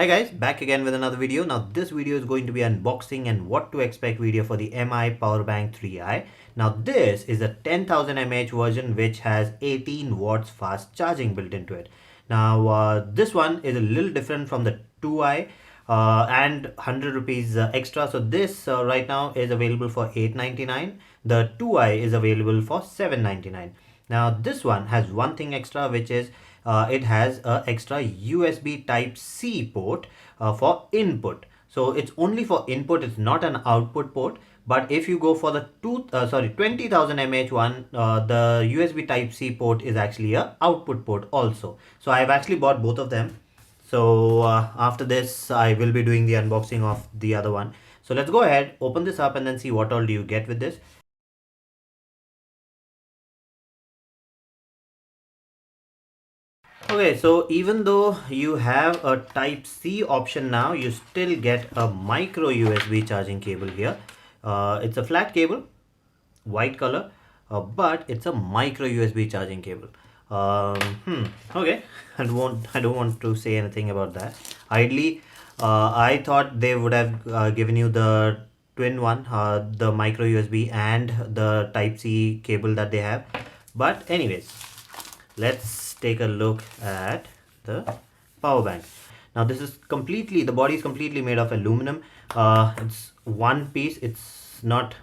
Hi guys, back again with another video. Now this video is going to be unboxing and what to expect video for the mAh Power Bank 3i. Now this is a 10,000 mAh version which has 18 watts fast charging built into it. Now this one is a little different from the 2i and 100 rupees extra. So this right now is available for 899. The 2i is available for 799. Now this one has one thing extra, which is it has a extra USB type C port for input. So it's only for input, it's not an output port. But if you go for the 20,000 mAh one, the USB type C port is actually a output port also. So I've actually bought both of them. So after this I will be doing the unboxing of the other one. So let's go ahead, open this up and then see what all do you get with this. Okay, so even though you have a type C option now, you still get a micro USB charging cable here. It's a flat cable, white color, but it's a micro USB charging cable. Okay, I don't want to say anything about that. Ideally, I thought they would have given you the twin one, the micro USB and the type C cable that they have. But anyways, let's take a look at the power bank. Now this is completely, the body is completely made of aluminum. It's one piece, it's not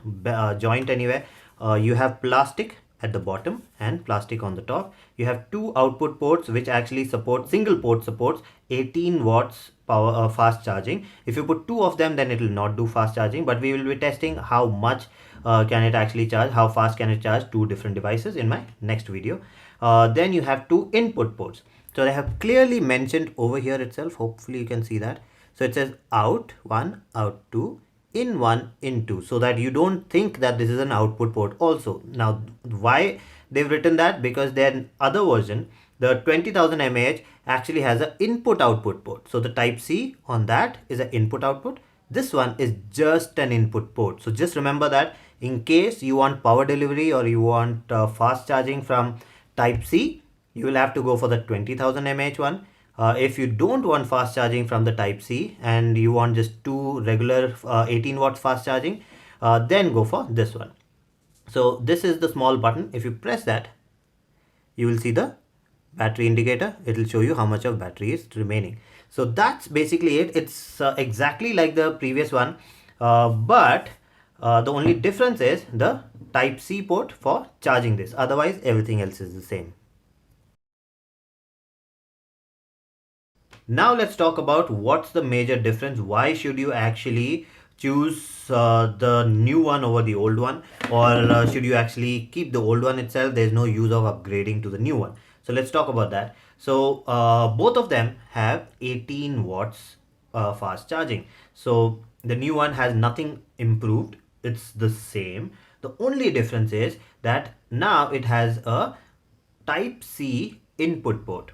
joint anywhere. You have plastic at the bottom and plastic on the top. You have two output ports which actually support, single port supports 18 watts power fast charging. If you put two of them, then it will not do fast charging, but we will be testing how much can it actually charge, how fast can it charge two different devices in my next video. Then you have two input ports. So they have clearly mentioned over here itself, hopefully you can see that. So it says out 1, out 2, in 1, in 2, so that you don't think that this is an output port also. Now why they've written that? Because their other version, the 20,000 mAh, actually has an input output port. So the type C on that is an input output. This one is just an input port. So just remember that in case you want power delivery or you want fast charging from type C, you will have to go for the 20,000 mAh one. If you don't want fast charging from the type C and you want just two regular 18 watts fast charging, then go for this one. So this is the small button. If you press that, you will see the battery indicator. It will show you how much of battery is remaining. So that's basically it. It's exactly like the previous one, but the only difference is the type C port for charging this. Otherwise everything else is the same. Now let's talk about what's the major difference. Why should you actually choose the new one over the old one, or should you actually keep the old one itself? There's no use of upgrading to the new one. So let's talk about that. So both of them have 18 watts fast charging. So the new one has nothing improved. It's the same. The only difference is that now it has a type C input port.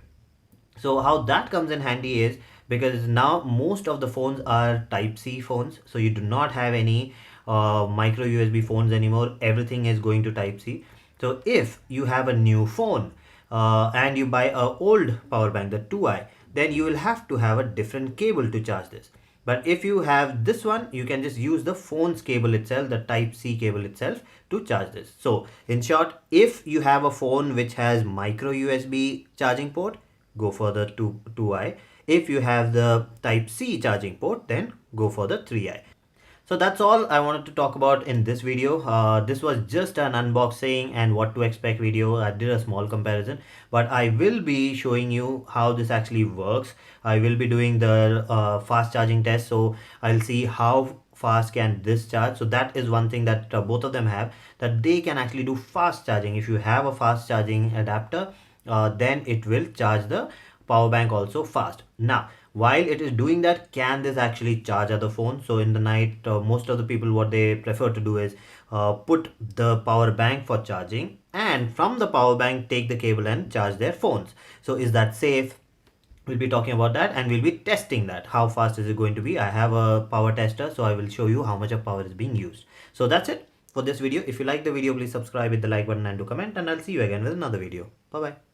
So how that comes in handy is because now most of the phones are type C phones, so you do not have any micro USB phones anymore. Everything is going to type C. So if you have a new phone and you buy a old power bank, the 2i, then you will have to have a different cable to charge this. But if you have this one, you can just use the phone's cable itself, the type C cable itself, to charge this. So in short, if you have a phone which has micro USB charging port, go for the 2i. If you have the type C charging port, then go for the 3i. So that's all I wanted to talk about in this video. This was just an unboxing and what to expect video. I did a small comparison, but I will be showing you how this actually works. I will be doing the fast charging test, so I'll see how fast can this charge. So that is one thing that both of them have, that they can actually do fast charging. If you have a fast charging adapter, then it will charge the power bank also fast. Now while it is doing that, can this actually charge other phones? So in the night, most of the people, what they prefer to do is put the power bank for charging, and from the power bank take the cable and charge their phones. So is that safe? We'll be talking about that and we'll be testing that. How fast is it going to be? I have a power tester, so I will show you how much of power is being used. So that's it for this video. If you like the video, please subscribe, hit the like button and do comment, and I'll see you again with another video. Bye bye.